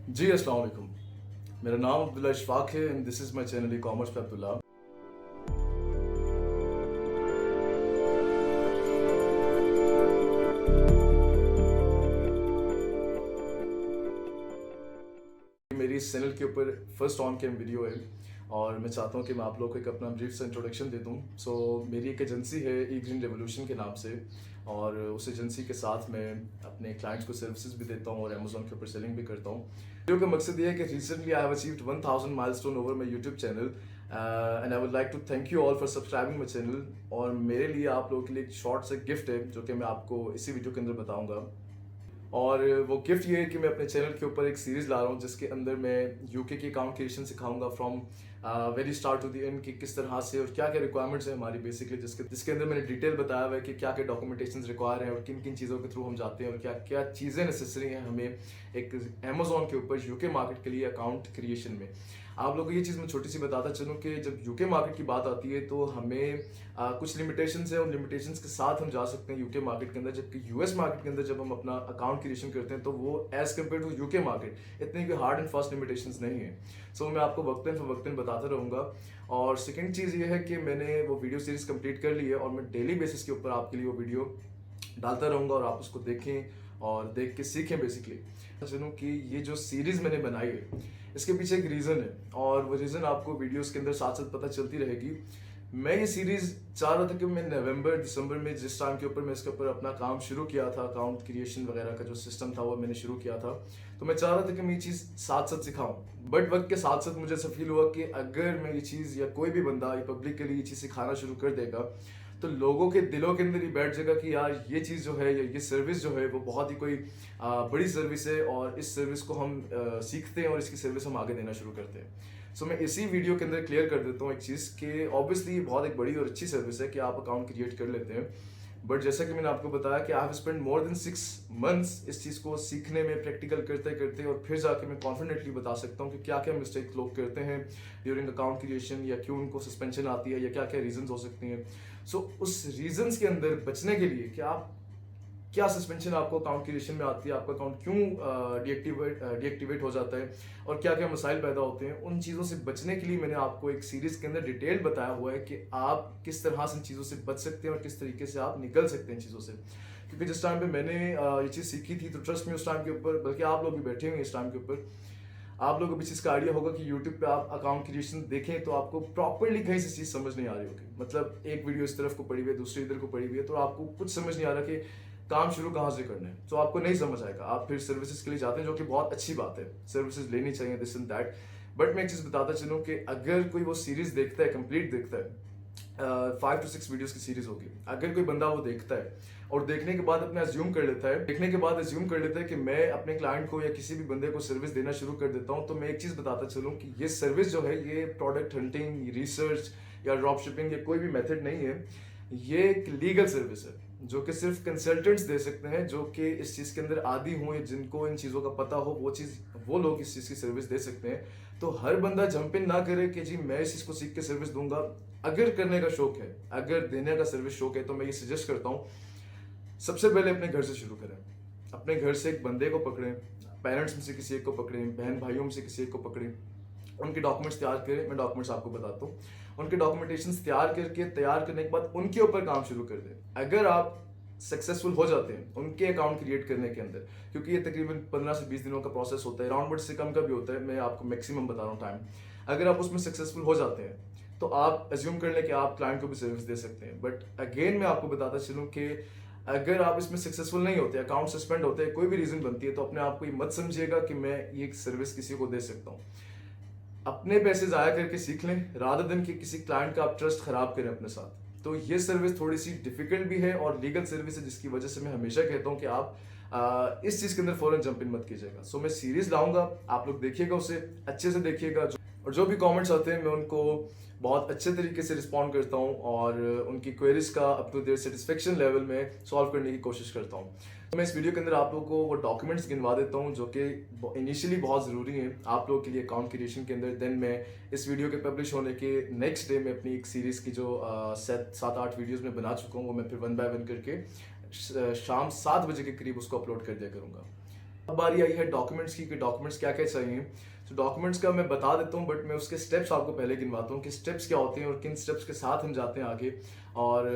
जी अस्सलाम वालेकुम। मेरा नाम अब्दुल्ला इशफाक है and this is my channel e commerce पे अब्दुल्ला। मेरी इस चैनल के ऊपर फर्स्ट ऑन कैम वीडियो है और मैं चाहता हूँ कि मैं आप लोगों को एक अपना ब्रीफ सा इंट्रोडक्शन दे दूँ। मेरी एक एजेंसी है ई ग्रीन रेवोल्यूशन के नाम से, और उस एजेंसी के साथ मैं अपने क्लाइंट्स को सर्विसेज भी देता हूँ और अमेजोन के ऊपर सेलिंग भी करता हूँ। वीडियो का मकसद ये है कि recently I have achieved 1000 milestone over my YouTube channel and I would like to thank you all for subscribing my channel. और मेरे लिए आप लोगों के लिए एक शॉर्ट सा गिफ्ट है जो कि मैं आपको इसी वीडियो के अंदर बताऊंगा। और वो गिफ्ट ये है कि मैं अपने चैनल के ऊपर एक सीरीज ला रहा हूँ जिसके अंदर मैं यूके की अकाउंट क्रिएशन सिखाऊंगा from very start to the end कि किस तरह से और क्या क्या रिक्वायरमेंट्स है हमारी बेसिकली, जिसके अंदर मैंने डिटेल बताया हुआ है कि क्या क्या डॉक्यूमेंटेशन रिक्वायर है और किन किन चीज़ों के थ्रू हम जाते हैं और क्या क्या चीज़ें नेसेसरी हैं हमें एक अमेजोन के ऊपर यूके मार्केट के लिए अकाउंट क्रिएशन में। आप लोगों को ये चीज़ मैं छोटी सी बताता चलूँ कि जब यूके मार्केट की बात आती है तो हमें कुछ लिमिटेशंस है, उन लिमिटेशंस के साथ हम जा सकते हैं यूके मार्केट के अंदर, जबकि यूएस मार्केट के अंदर जब हम अपना अकाउंट क्रिएशन करते हैं तो वो as compare to UK market इतनी कोई हार्ड एंड फास्ट लिमिटेशंस नहीं है। मैं आपको वक्तन फवक्तन बताता रहूँगा। और सेकंड चीज़ ये है कि मैंने वो वीडियो सीरीज कंप्लीट कर ली है और मैं डेली बेसिस के ऊपर आपके लिए वो वीडियो डालता रहूँगा और आप उसको देखें और देख के सीखें बेसिकली। सुनूँ कि ये जो सीरीज़ मैंने बनाई है इसके पीछे एक रीज़न है और वो रीज़न आपको वीडियोस के अंदर साथ साथ पता चलती रहेगी। मैं ये सीरीज़ चाह रहा था कि मैं नवंबर दिसंबर में जिस टाइम के ऊपर मैं इसके ऊपर अपना काम शुरू किया था, अकाउंट क्रिएशन वगैरह का जो सिस्टम था वो मैंने शुरू किया था, तो मैं चाह रहा था कि मैं ये चीज़ साथ साथ सिखाऊं। बट वक्त के साथ साथ मुझे ऐसा फील हुआ कि अगर मैं ये चीज़ या कोई भी बंदा ये पब्लिकली ये चीज़ सिखाना शुरू कर देगा तो लोगों के दिलों के अंदर ही बैठ जाएगा कि यार ये चीज़ जो है या ये सर्विस जो है वो बहुत ही कोई बड़ी सर्विस है और इस सर्विस को हम सीखते हैं और इसकी सर्विस हम आगे देना शुरू करते हैं। मैं इसी वीडियो के अंदर क्लियर कर देता हूँ एक चीज़ कि ऑब्वियसली ये बहुत एक बड़ी और अच्छी सर्विस है कि आप अकाउंट क्रिएट कर लेते हैं। बट जैसा कि मैंने आपको बताया कि I have spend more than 6 months इस चीज़ को सीखने में, प्रैक्टिकल करते करते, और फिर जाके मैं कॉन्फिडेंटली बता सकता हूँ कि क्या क्या मिस्टेक लोग करते हैं ड्यूरिंग अकाउंट क्रिएशन या क्यों उनको सस्पेंशन आती है या क्या क्या रीजंस हो सकती हैं। उस रीजंस के अंदर बचने के लिए कि आप क्या सस्पेंशन आपको अकाउंट क्रिएशन में आती है, आपका अकाउंट क्यों डीएक्टिवेट हो जाता है और क्या क्या मसाइल पैदा होते हैं, उन चीज़ों से बचने के लिए मैंने आपको एक सीरीज के अंदर डिटेल बताया हुआ है कि आप किस तरह से इन चीज़ों से बच सकते हैं और किस तरीके से आप निकल सकते हैं इन चीज़ों से। क्योंकि जिस टाइम पे मैंने ये चीज़ सीखी थी तो ट्रस्ट में उस टाइम के ऊपर, बल्कि आप लोग भी बैठे हुए इस टाइम के ऊपर, आप लोगों को भी चीज़ का आइडिया होगा कि यूट्यूब पे आप अकाउंट क्रिएशन देखें तो आपको प्रॉपरली कहीं से चीज़ समझ नहीं आ रही होगी। मतलब एक वीडियो इस तरफ को पड़ी हुई है, दूसरी इधर को पड़ी हुई है, तो आपको कुछ समझ नहीं आ रहा कि काम शुरू कहाँ से करना है, तो आपको नहीं समझ आएगा। आप फिर सर्विसेज के लिए जाते हैं, जो कि बहुत अच्छी बात है, सर्विसेज लेनी चाहिए, दिस एंड दैट। बट मैं एक चीज़ बताता चलूँ कि अगर कोई वो सीरीज देखता है, कंप्लीट देखता है, 5 to 6 वीडियोस की सीरीज होगी, अगर कोई बंदा वो देखता है और देखने के बाद अपने अज्यूम कर लेता है, देखने के बाद अज्यूम कर लेता है कि मैं अपने क्लाइंट को या किसी भी बंदे को सर्विस देना शुरू कर देता हूँ, तो मैं एक चीज़ बताता चलूँ कि ये सर्विस जो है ये प्रोडक्ट हंटिंग, रिसर्च या ड्रॉप शिपिंग या कोई भी मेथड नहीं है। ये एक लीगल सर्विस है जो कि सिर्फ कंसल्टेंट्स दे सकते हैं, जो कि इस चीज़ के अंदर आदी हों या जिनको इन चीज़ों का पता हो, वो लोग इस चीज़ की सर्विस दे सकते हैं। तो हर बंदा जंप इन ना करे कि जी मैं इस चीज़ को सीख के सर्विस दूंगा। अगर करने का शौक है, अगर देने का सर्विस शौक है, तो मैं ये सजेस्ट करता हूँ सबसे पहले अपने घर से शुरू करें। अपने घर से एक बंदे को पकड़ें, पेरेंट्स में से किसी एक को पकड़ें, बहन भाइयों में से किसी एक को पकड़ें, उनके डॉक्यूमेंट्स तैयार करें। मैं डॉक्यूमेंट्स आपको बताता हूँ। उनके डॉक्यूमेंटेशन तैयार करने के बाद उनके ऊपर काम शुरू कर दें। अगर आप सक्सेसफुल हो जाते हैं उनके अकाउंट क्रिएट करने के अंदर, क्योंकि ये तकरीबन 15 से 20 दिनों का प्रोसेस होता है, राउंड बट से कम का भी होता है, मैं आपको मैक्सिमम बता रहा हूँ टाइम। अगर आप उसमें सक्सेसफुल हो जाते हैं तो आप एज्यूम कर लें कि आप क्लाइंट को भी सर्विस दे सकते हैं। बट अगेन मैं आपको बताता चलूँ कि अगर आप इसमें सक्सेसफुल नहीं होते, अकाउंट सस्पेंड होते हैं, कोई भी रीजन बनती है, तो अपने आप को ये मत समझिएगा कि मैं ये सर्विस किसी को दे सकता हूँ। अपने पैसे ज़ाया करके सीख लें रादर देन कि किसी क्लाइंट का आप ट्रस्ट खराब करें अपने साथ। तो ये सर्विस थोड़ी सी डिफिकल्ट भी है और लीगल सर्विस है, जिसकी वजह से मैं हमेशा कहता हूँ कि आप इस चीज़ के अंदर फौरन जंप इन मत कीजिएगा। मैं सीरीज लाऊंगा, आप लोग देखिएगा, उसे अच्छे से देखिएगा, और जो भी कमेंट्स आते हैं मैं उनको बहुत अच्छे तरीके से रिस्पॉन्ड करता हूँ और उनकी क्वेरीज का up to their satisfaction level में सॉल्व करने की कोशिश करता हूँ। मैं इस वीडियो के अंदर आप लोगों को वो डॉक्यूमेंट्स गिनवा देता हूँ जो कि इनिशियली बहुत ज़रूरी हैं आप लोगों के लिए अकाउंट क्रिएशन के अंदर। देन मैं इस वीडियो के पब्लिश होने के नेक्स्ट डे में अपनी एक सीरीज़ की जो 7-8 वीडियोज़ में बना चुका हूँ, वो मैं फिर 1 by 1 करके शाम 7 बजे के करीब उसको अपलोड कर दिया करूँगा। अब बारी आई है डॉक्यूमेंट्स की कि डॉक्यूमेंट्स क्या क्या चाहिए। तो डॉक्यूमेंट्स का मैं बता देता हूँ, बट मैं उसके स्टेप्स आपको पहले गिनवाता हूँ कि स्टेप्स क्या होते हैं और किन स्टेप्स के साथ हम जाते हैं आगे। और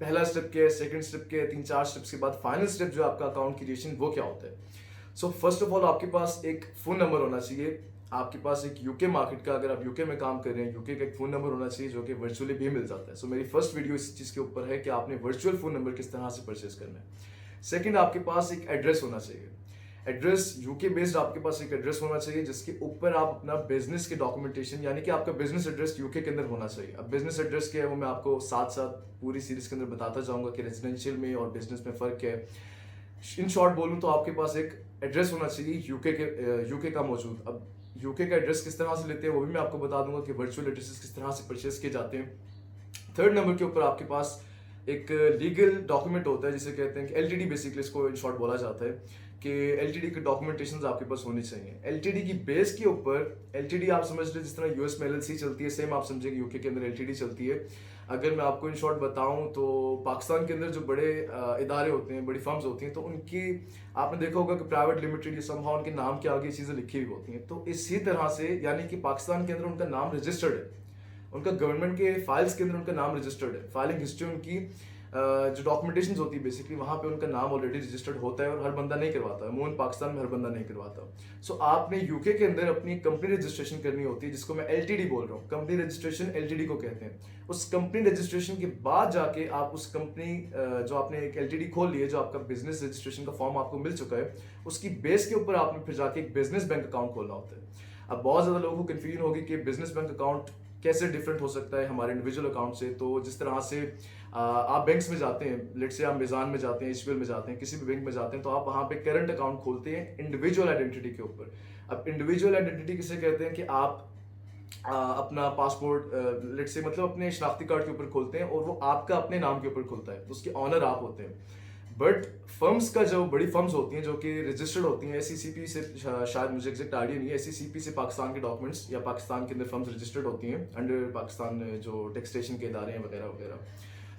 पहला स्टेप क्या है, सेकंड स्टेप क्या है, 3-4 स्टेप्स के बाद फाइनल स्टेप जो है आपका अकाउंट क्रिएशन, वो क्या होता है। सो फर्स्ट ऑफ ऑल आपके पास एक फ़ोन नंबर होना चाहिए। आपके पास एक यूके मार्केट का, अगर आप यूके में काम कर रहे हैं, यूके का एक फ़ोन नंबर होना चाहिए जो कि वर्चुअली भी मिल जाता है। सो मेरी फर्स्ट वीडियो इस चीज़ के ऊपर है कि आपने वर्चुअल फ़ोन नंबर किस तरह से परचेज करना है। सेकंड, आपके पास एक एड्रेस होना चाहिए। एड्रेस यूके बेस्ड आपके पास एक एड्रेस होना चाहिए जिसके ऊपर आप अपना बिजनेस के डॉक्यूमेंटेशन, यानी कि आपका बिजनेस एड्रेस यूके के अंदर होना चाहिए। अब बिजनेस एड्रेस क्या है वो मैं आपको साथ साथ पूरी सीरीज के अंदर बताता जाऊंगा कि रेजिडेंशियल में और बिजनेस में फ़र्क क्या है। इन शॉर्ट बोलूँ तो आपके पास एक एड्रेस होना चाहिए यूके का मौजूद। अब यूके का एड्रेस किस तरह से लेते हैं वो भी मैं आपको बता दूंगा कि वर्चुअल एड्रेसेस किस तरह से परचेस किए जाते हैं। थर्ड नंबर के ऊपर आपके पास एक लीगल डॉक्यूमेंट होता है जिसे कहते हैं कि एलटीडी, बेसिकली इसको इन शॉर्ट बोला जाता है कि एलटीडी के डॉक्यूमेंटेशन आपके पास होनी चाहिए। एलटीडी की बेस के ऊपर, एलटीडी आप समझ रहे जिस तरह यूएस में एलएलसी चलती है, सेम आप समझेंगे यूके के अंदर एलटीडी चलती है। अगर मैं आपको इन शॉर्ट बताऊं तो पाकिस्तान के अंदर जो बड़े इदारे होते हैं, बड़ी फर्म्स होती हैं, तो उनकी आपने देखा होगा कि प्राइवेट लिमिटेड या समहाउ उनके नाम के आगे चीज़ें लिखी हुई होती हैं। तो इसी तरह से यानी कि पाकिस्तान के अंदर उनका नाम रजिस्टर्ड है, उनका गवर्नमेंट के फाइल्स के अंदर उनका नाम रजिस्टर्ड है। फाइलिंग हिस्ट्री उनकी जो डॉक्यूमेंटेशन होती है बेसिकली वहाँ पे उनका नाम ऑलरेडी रजिस्टर्ड होता है और हर बंदा नहीं करवाता है। अमूमन पाकिस्तान में हर बंदा नहीं करवाता। सो आपने यूके के अंदर अपनी कंपनी रजिस्ट्रेशन करनी होती है जिसको मैं एलटीडी बोल रहा हूँ। कंपनी रजिस्ट्रेशन एलटीडी को कहते हैं। उस कंपनी रजिस्ट्रेशन के बाद जाके आप उस कंपनी जो आपने एक एलटीडी खोल ली है, जो आपका बिजनेस रजिस्ट्रेशन का फॉर्म आपको मिल चुका है, उसकी बेस के ऊपर आपने फिर जाके एक बिजनेस बैंक अकाउंट खोलना होता है। अब बहुत ज़्यादा लोगों को कन्फ्यूजन होगी कि बिजनेस बैंक अकाउंट कैसे डिफरेंट हो सकता है हमारे इंडिविजुअल अकाउंट से। तो जिस तरह से आप बैंक्स में जाते हैं, लेट से आप मिजान में जाते हैं, एचपीएल में जाते हैं, किसी भी बैंक में जाते हैं, तो आप वहाँ पे करंट अकाउंट खोलते हैं इंडिविजुअल आइडेंटिटी के ऊपर। अब इंडिविजुअल आइडेंटिटी किसे कहते हैं कि आप अपना पासपोर्ट लेट से मतलब अपने शनाख्ती कार्ड के ऊपर खोलते हैं और वो आपका अपने नाम के ऊपर खुलता है, तो उसके ऑनर आप होते हैं। बट फर्म्स का जो बड़ी फर्म्स होती हैं जो कि रजिस्टर्ड होती हैं एससीसीपी से, शायद मुझे एग्जैक्ट आइडिया नहीं है, एससीसीपी से पाकिस्तान के डॉक्यूमेंट्स या पाकिस्तान के अंदर फर्म्स रजिस्टर्ड होती हैं अंडर पाकिस्तान जो टैक्सेशन के इदारे हैं वगैरह वगैरह।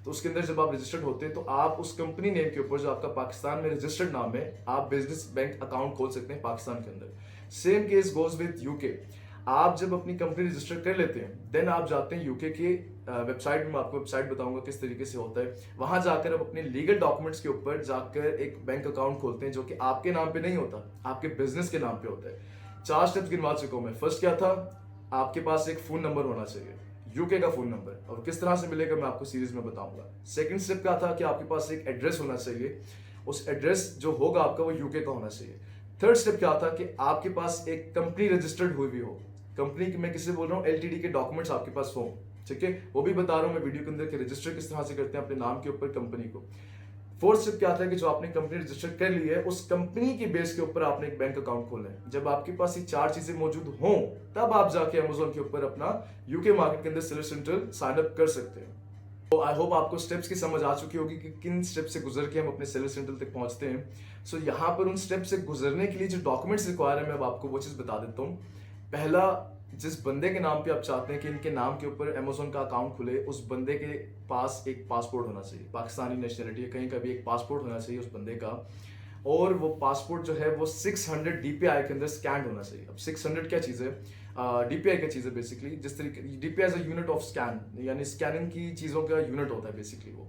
तो उसके अंदर जब आप रजिस्टर्ड होते हैं तो आप उस कंपनी नेम के ऊपर जो आपका पाकिस्तान में रजिस्टर्ड नाम है, आप बिजनेस बैंक अकाउंट खोल सकते हैं पाकिस्तान के अंदर। Same case goes with UK. आप जब अपनी कंपनी रजिस्टर कर लेते हैं देन आप जाते हैं यूके के वेबसाइट में, आपको वेबसाइट बताऊंगा किस तरीके से होता है। वहां जाकर आप अपने लीगल डॉक्यूमेंट्स के ऊपर जाकर एक बैंक अकाउंट खोलते हैं जो कि आपके नाम पे नहीं होता, आपके बिजनेस के नाम पे होता है। 4 स्टेप्स गिनवा चुका हूं मैं। फर्स्ट क्या था, आपके पास एक फोन नंबर होना चाहिए, यूके का फोन नंबर, और किस तरह से मिलेगा मैं आपको सीरीज में बताऊंगा। सेकंड स्टेप क्या था कि आपके पास एक एड्रेस होना चाहिए, उस एड्रेस जो होगा आपका वो यूके का होना चाहिए। थर्ड स्टेप क्या था कि आपके पास एक कंपनी रजिस्टर्ड हुई भी हो, कंपनी की मैं किसे बोल रहा हूँ, एलटीडी के डॉक्यूमेंट्स आपके पास हो, ठीक है, वो भी बता रहा हूँ मैं वीडियो के अंदर कि रजिस्टर किस तरह से करते हैं अपने नाम के ऊपर कंपनी को। फोर्थ स्टेप क्या था कि जो आपने कंपनी रजिस्टर कर ली है उस कंपनी की बेस के ऊपर आपने एक बैंक अकाउंट खोलना है। जब आपके पास ये 4 चीजें मौजूद हों तब आप जाके अमेजोन के ऊपर अपना यूके मार्केट के अंदर सेलर सेंट्रल साइन अप कर सकते हैं। तो आई होप आपको स्टेप्स की समझ आ चुकी होगी कि किन स्टेप से गुजर के हम अपने सेलर सेंट्रल तक पहुंचते हैं। सो यहाँ पर उन स्टेप से गुजरने के लिए जो डॉक्यूमेंट्स रिक्वायर है मैं अब आपको वो चीज़ बता देता हूँ। पहला, जिस बंदे के नाम पे आप चाहते हैं कि इनके नाम के ऊपर अमेजोन का अकाउंट खुले, उस बंदे के पास एक पासपोर्ट होना चाहिए, पाकिस्तानी नेशनलिटी है, कहीं का भी एक पासपोर्ट होना चाहिए उस बंदे का। और वो पासपोर्ट जो है वो 600 डीपीआई के अंदर स्कैन होना चाहिए। अब 600 क्या चीज़ है, डीपीआई क्या चीज़ है बेसिकली, जिस तरीके DPI as a unit of scan, यानी स्कैनिंग की चीज़ों का यूनिट होता है बेसिकली। वो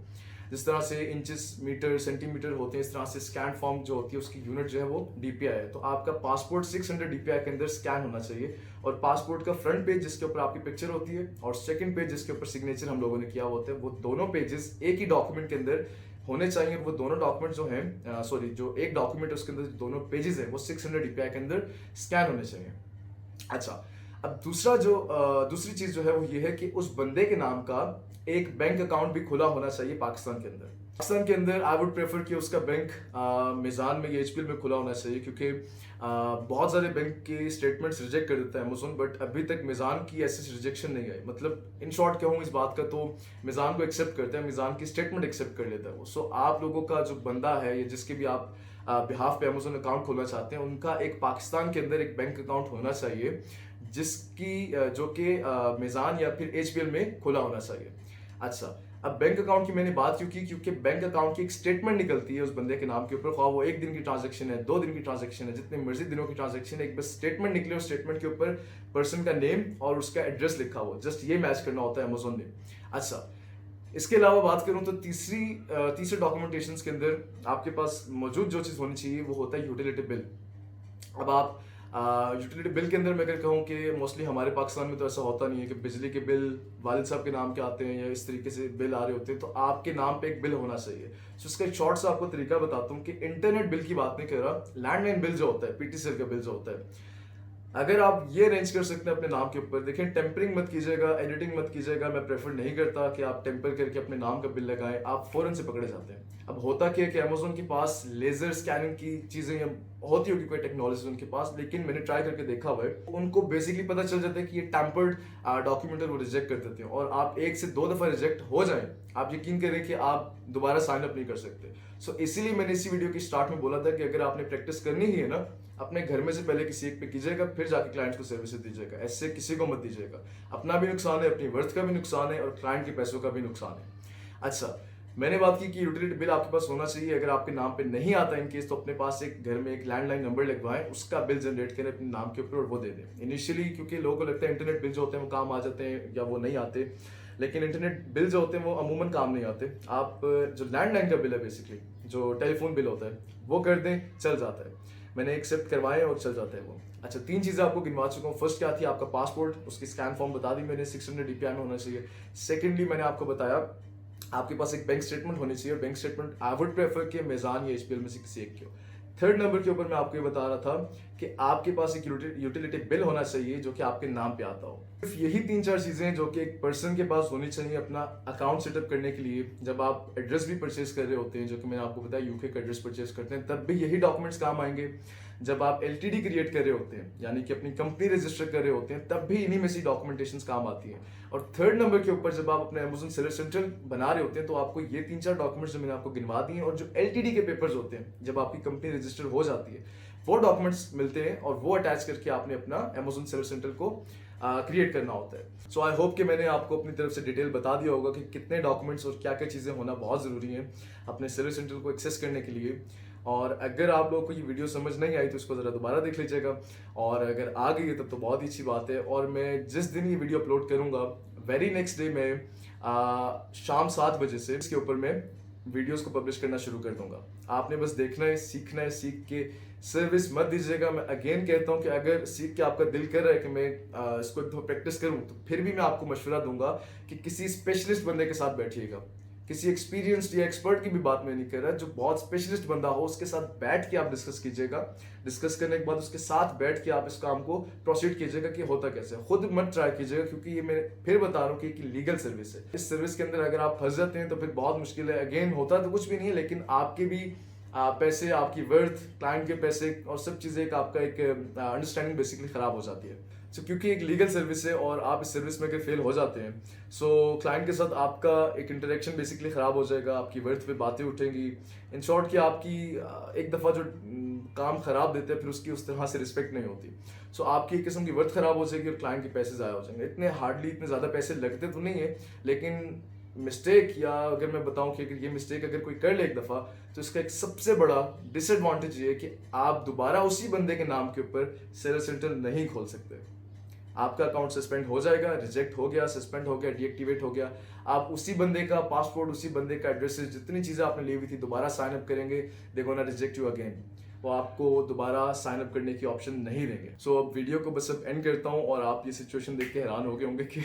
जिस तरह से इंचेस, मीटर, सेंटीमीटर होते हैं, इस तरह से स्कैन फॉर्म जो होती है उसकी यूनिट जो है वो डीपीआई है। तो आपका पासपोर्ट 600 डीपीआई के अंदर स्कैन होना चाहिए। और पासपोर्ट का फ्रंट पेज जिसके ऊपर आपकी पिक्चर होती है और सेकंड पेज जिसके ऊपर सिग्नेचर हम लोगों ने किया होता है, वो दोनों पेजेस एक ही डॉक्यूमेंट के अंदर होने चाहिए। वो दोनों डॉक्यूमेंट जो हैं, सॉरी, जो एक डॉक्यूमेंट है उसके अंदर दोनों पेजेस हैं वो 600 डीपीआई के अंदर स्कैन होने चाहिए। अच्छा, अब दूसरी चीज जो है वो ये है कि उस बंदे के नाम का एक बैंक अकाउंट भी खुला होना चाहिए पाकिस्तान के अंदर। पाकिस्तान के अंदर आई वुड प्रेफर कि उसका बैंक मिजान में या एचपीएल में खुला होना चाहिए, क्योंकि बहुत सारे बैंक के स्टेटमेंट्स रिजेक्ट कर देता है अमेजोन, बट अभी तक मिजान की ऐसी रिजेक्शन नहीं आई। मतलब इन शॉर्ट कहूँ इस बात का, तो मिजान को एक्सेप्ट करता है, मिजान की स्टेटमेंट एक्सेप्ट कर लेता है वो। सो आप लोगों का जो बंदा है या जिसके भी आप बिहाफ पे अमेजोन अकाउंट खोलना चाहते हैं, उनका एक पाकिस्तान के अंदर एक बैंक अकाउंट होना चाहिए जिसकी जो कि मिजान या फिर एचपीएल में खुला होना चाहिए। अच्छा, अब बैंक अकाउंट की मैंने बात क्यों की, क्योंकि बैंक अकाउंट की एक स्टेटमेंट निकलती है उस बंदे के नाम के ऊपर, ख्वाह वो 1 दिन की ट्रांजैक्शन है, 2 दिन की ट्रांजैक्शन है, जितने मर्जी दिनों की ट्रांजैक्शन है, एक बस स्टेटमेंट निकले, उस स्टेटमेंट के ऊपर पर्सन का नेम और उसका एड्रेस लिखा हुआ, जस्ट ये मैच करना होता है अमेजोन ने। अच्छा, इसके अलावा बात करूं तो तीसरे डॉक्यूमेंटेशन के अंदर आपके पास मौजूद जो चीज़ होनी चाहिए वो होता है यूटिलिटी बिल। अब आप यूटिलिटी बिल के अंदर मैं अगर कहूँ कि मोस्टली हमारे पाकिस्तान में तो ऐसा होता नहीं है कि बिजली के बिल वालिद साहब के नाम के आते हैं या इस तरीके से बिल आ रहे होते हैं, तो आपके नाम पे एक बिल होना चाहिए। सो इसका एक शॉर्ट सा आपको तरीका बताता हूँ कि इंटरनेट बिल की बात नहीं कर रहा, लैंडलाइन बिल जो होता है, पीटीसीएल का बिल जो होता है, अगर आप ये अरेंज कर सकते हैं अपने नाम के ऊपर, देखें टेम्परिंग मत कीजिएगा, एडिटिंग मत कीजिएगा, मैं प्रेफर नहीं करता कि आप टेम्पर करके अपने नाम का बिल लगाएं, आप फौरन से पकड़े जाते हैं। अब होता क्या है कि अमेजोन के पास लेजर स्कैनिंग की चीज़ें होती होगी, कोई टेक्नोलॉजी उनके पास, लेकिन मैंने ट्राई करके देखा हुआ है, उनको बेसिकली पता चल जाता है कि ये टैम्पर्ड डॉक्यूमेंट है, वो रिजेक्ट कर देते हैं। और आप 1 से 2 दफ़ा रिजेक्ट हो जाएं, आप यकीन करें कि आप दोबारा साइन अप नहीं कर सकते। सो इसीलिए मैंने इसी वीडियो की स्टार्ट में बोला था कि अगर आपने प्रैक्टिस करनी ही है ना, अपने घर में से पहले किसी एक पे कीजिएगा, फिर जाके क्लाइंट को सर्विस दीजिएगा, ऐसे किसी को मत दीजिएगा। अपना भी नुकसान है, अपनी वर्थ का भी नुकसान है और क्लाइंट के पैसों का भी नुकसान है। अच्छा, मैंने बात की कि यूटिलिटी बिल आपके पास होना चाहिए। अगर आपके नाम पे नहीं आता इन केस, तो अपने पास एक घर में एक लैंडलाइन नंबर लगवाएं, उसका बिल जनरेट करें अपने नाम के ऊपर और वो दे दें इनिशियली, क्योंकि लोगों को लगता है इंटरनेट बिल जो होते हैं वो काम आ जाते हैं या वो नहीं आते, लेकिन इंटरनेट बिल जो होते हैं वो अमूमन काम नहीं आते। आप जो लैंडलाइन का बिल है, बेसिकली जो टेलीफोन बिल होता है, वो कर दें, चल जाता है। मैंने एक्सेप्ट करवाए और चल जाता है वो। अच्छा, 3 चीज़ें आपको गिनवा चुका हूँ। फर्स्ट क्या थी, आपका पासपोर्ट, उसकी स्कैन फॉर्म बता दी मैंने, 600 DPI में होना चाहिए। सेकेंडली मैंने आपको बताया आपके पास एक बैंक स्टेटमेंट होनी चाहिए, और bank statement I would prefer कि मेज़ान या HPL में से किसी एक की हो। थर्ड नंबर के ऊपर मैं आपको ये बता रहा था कि आपके पास एक यूटिलिटी बिल होना चाहिए जो कि आपके नाम पे आता हो। सिर्फ यही 3-4 चीज़ें जो कि एक पर्सन के पास होनी चाहिए अपना अकाउंट सेटअप करने के लिए। जब आप एड्रेस भी परचेज कर रहे होते हैं, जो कि मैंने आपको बताया यूके का एड्रेस परचेज करते हैं, तब भी यही डॉक्यूमेंट्स काम आएंगे। जब आप LTD क्रिएट कर रहे होते हैं, यानी कि अपनी कंपनी रजिस्टर कर रहे होते हैं, तब भी इन्हीं में से डॉक्यूमेंटेशन काम आती है। और थर्ड नंबर के ऊपर जब आप अपने अमेजोन सर्विस सेंटर बना रहे होते हैं, तो आपको ये 3-4 डॉक्यूमेंट्स जो मैंने आपको गिनवा दिए हैं, और जो LTD के पेपर्स होते हैं, जब आपकी कंपनी रजिस्टर हो जाती है, वो डॉक्यूमेंट्स मिलते हैं और वो अटैच करके आपने अपना अमेजोन सर्विस सेंटर को क्रिएट करना होता है। सो आई होप कि मैंने आपको अपनी तरफ से डिटेल बता दिया होगा कि कितने डॉक्यूमेंट्स और क्या क्या चीज़ें होना बहुत ज़रूरी है अपने सर्विस सेंटर को एक्सेस करने के लिए। और अगर आप लोगों को ये वीडियो समझ नहीं आई तो इसको ज़रा दोबारा देख लीजिएगा, और अगर आ गई है तब तो बहुत ही अच्छी बात है। और मैं जिस दिन ये वीडियो अपलोड करूँगा, वेरी नेक्स्ट डे में शाम 7 बजे से इसके ऊपर मैं वीडियोस को पब्लिश करना शुरू कर दूंगा। आपने बस देखना है, सीखना है, सीख के सर्विस मत दीजिएगा। मैं अगेन कहता हूँ कि अगर सीख के आपका दिल कर रहा है कि मैं इसको एक दफ़ा प्रैक्टिस करूँ, तो फिर भी मैं आपको मशवरा दूंगा कि किसी स्पेशलिस्ट बंदे के साथ बैठिएगा। किसी एक्सपीरियंस्ड या एक्सपर्ट की भी बात मैं नहीं कर रहा, जो बहुत स्पेशलिस्ट बंदा हो उसके साथ बैठ के आप डिस्कस कीजिएगा। डिस्कस करने के बाद उसके साथ बैठ के आप इस काम को प्रोसीड कीजिएगा कि होता कैसे है। खुद मत ट्राई कीजिएगा, क्योंकि ये मैं फिर बता रहा हूँ कि एक लीगल सर्विस है। इस सर्विस के अंदर अगर आप फंस जाते हैं तो फिर बहुत मुश्किल है। अगेन होता तो कुछ भी नहीं है, लेकिन आपके भी पैसे, आपकी वर्थ, क्लाइंट के पैसे और सब चीज़ें, आपका एक अंडरस्टैंडिंग बेसिकली ख़राब हो जाती है। सो क्योंकि एक लीगल सर्विस है और आप इस सर्विस में अगर फेल हो जाते हैं, सो क्लाइंट के साथ आपका एक इंटरेक्शन बेसिकली ख़राब हो जाएगा, आपकी वर्थ पे बातें उठेंगी। इन शॉर्ट कि आपकी एक दफ़ा जो काम ख़राब देते हैं फिर उसकी उस तरह से रिस्पेक्ट नहीं होती। सो आपकी एक किस्म की वर्थ ख़राब हो जाएगी और क्लाइंट के पैसे ज़ाया हो जाएंगे। इतने ज़्यादा पैसे लगते तो नहीं है, लेकिन मिस्टेक, या अगर मैं बताऊं कि अगर ये मिस्टेक अगर कोई कर ले एक दफ़ा, तो इसका एक सबसे बड़ा डिसएडवांटेज ये है कि आप दोबारा उसी बंदे के नाम के ऊपर सर्विस सेंटर नहीं खोल सकते। आपका अकाउंट सस्पेंड हो जाएगा, रिजेक्ट हो गया, सस्पेंड हो गया, डीएक्टिवेट हो गया। आप उसी बंदे का पासपोर्ट, उसी बंदे का एड्रेस, जितनी चीज़ें आपने ली हुई थी, दोबारा साइन अप करेंगे, they gonna reject you again. वो आपको दोबारा साइन अप करने की ऑप्शन नहीं देंगे। सो अब वीडियो को बस अब एंड करता हूँ, और आप ये सिचुएशन देख के हैरान हो गए होंगे कि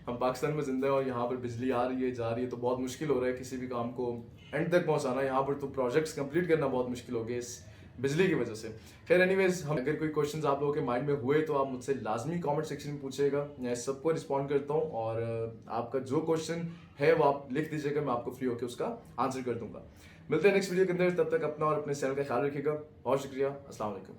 हम पाकिस्तान में जिंदा हैं और यहाँ पर बिजली आ रही है, जा रही है, तो बहुत मुश्किल हो रहा है किसी भी काम को एंड तक पहुँचाना। यहाँ पर तो प्रोजेक्ट्स कंप्लीट करना बहुत मुश्किल हो गया इस बिजली की वजह से। खैर एनीवेज, हम अगर कोई क्वेश्चंस आप लोगों के माइंड में हुए तो आप मुझसे लाजमी कमेंट सेक्शन में पूछिएगा, मैं सबको रिस्पॉन्ड करता हूँ। और आपका जो क्वेश्चन है वो आप लिख दीजिएगा, मैं आपको फ्री होकर उसका आंसर कर दूंगा। मिलते हैं नेक्स्ट वीडियो के अंदर, तब तक अपना और अपने चैनल का ख्याल रखिएगा। बहुत शुक्रिया, अस्सलाम वालेकुम।